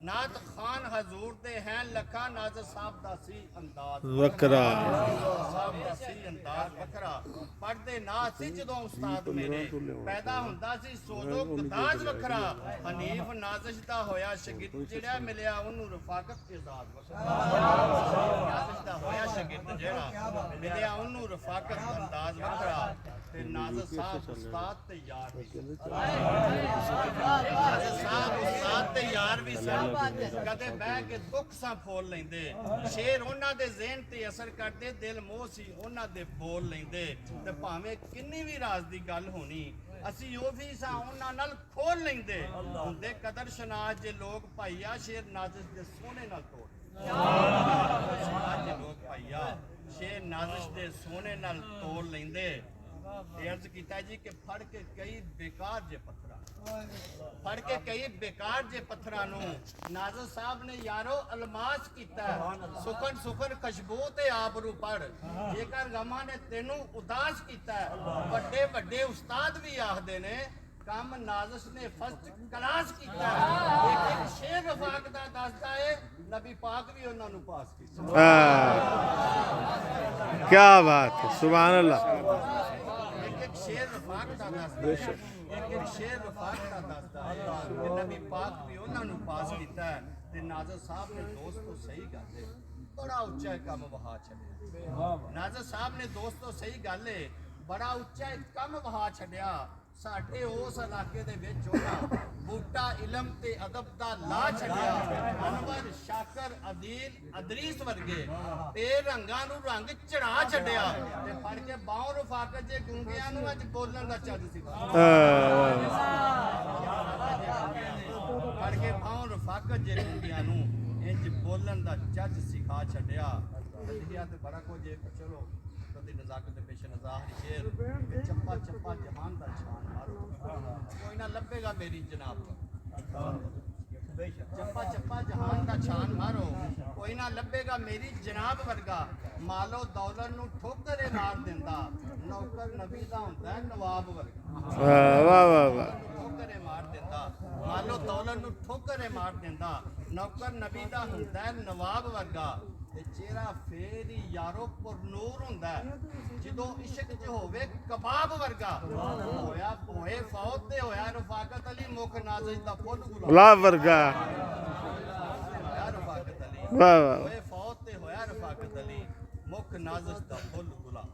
नात खान हजूर दे हैं लखा नाज़र साहब दा सी अंदाज वकरा साहब दा सी अंदाज वखरा पढ़दे ना सी जदों उस्ताद मेरे पैदा हुंदा सी सोजो गदाज वखरा हनीफ नाज़िश दा होया शागिर्द जेड़ा मिलिया ओनू रफाकत इजाज वखरा नाज़िश दा होया शागिर्द जेड़ा मिलिया ओनू रफाकत अंदाज वखरा ते नाज़िर साहब उस्ताद ते यार भी नाज़िर साहब उस्ताद ते यार भी सन कदे बह के दुख सा फोल लेंदे शेर उन्हां दे ज़हन ते असर करदे दिल मोह सी उन्हां दे बोल लेंदे ते भावें किन्नी भी राज दी गल होनी असी ओ भी सा उन्हां नाल खोल लेंदे हुंदे कदर शनाज जे लोग भाईया शेर नाज़िश दे सोने नाल तोड़ जे लोग भाईया शेर नाज़िश दे सोने नाल तोड़ लेंदे अर्ज कीता जी कि फड़ के कई बेकार जे पत्थरा फड़ के कई बेकार जे पत्थरां नूं नाज़िर साहब ने यारो अलमास कीता सुखन सुखन खुशबू ते आबरू पढ़ जेकर गमा ने तेनू उदास कीता वड्डे वड्डे उस्ताद भी आखदे ने काम नाज़िश ने फर्स्ट क्लास कीता एक एक शेर रफाक दा दसदा है नबी पाक भी उन्हां नूं पास कीता क्या बात है सुभान अल्लाह शेर रफाक दा दसदा एक शेर रफाक दा दसदा है नबी पाक भी उन्हां नूं पास कीता ते नाज़िर साहब ने दोस्तों सही गल है बड़ा उच्चा कम वहा छड्या नाज़िर साहब ने दोस्तों सही गल है बड़ा उच्चा कम वहा छड्या साडे उस इलाके दे विच उन्हां बूटा इलम ते अदब दा ला छड्या अनवर शाकर अदील अदरीस वर्गे ते रंगां नूं रंग चढ़ा छड्या ते फड़ के बाहों रफाकत जे गुंगियां नूं अज बोलण दा चज सिखा फड़ के बाहों रफाकत जे गुंगियां नूं इंज बोलण दा चज सिखा छड्या लिखिया ते बड़ा कुछ चलो कदी नज़ाकत पेश नज़ार शेर चप्पा चप्पा जहान दा छान मारो कोई ना लभेगा मेरी जनाब चप्पा चप्पा जहान दा छान मारो कोई ना लभेगा मेरी जनाब वर्गा मालो दौलत नूं ठोकरे मार दिंदा नौकर नबी दा हुंदा नवाब वर्गा वाह वाह वाह ठोकरे मार दिंदा मालो दौलत नूं ठोकरे मार दिंदा नौकर नबी दा हुंदा नवाब वर्गा ते चेहरा फेर ही यारो पुरनूर हुंदा जदों इश्क च होवे कबाब वर्गा होया होए फौत ते होया रफाकत अली मुख नाज़िश दा फुल गुलाब वर्गा होया रफाकत अली वाह वाह होए फौत ते होया रफाकत अली मुख नाज़िश दा फुल गुलाब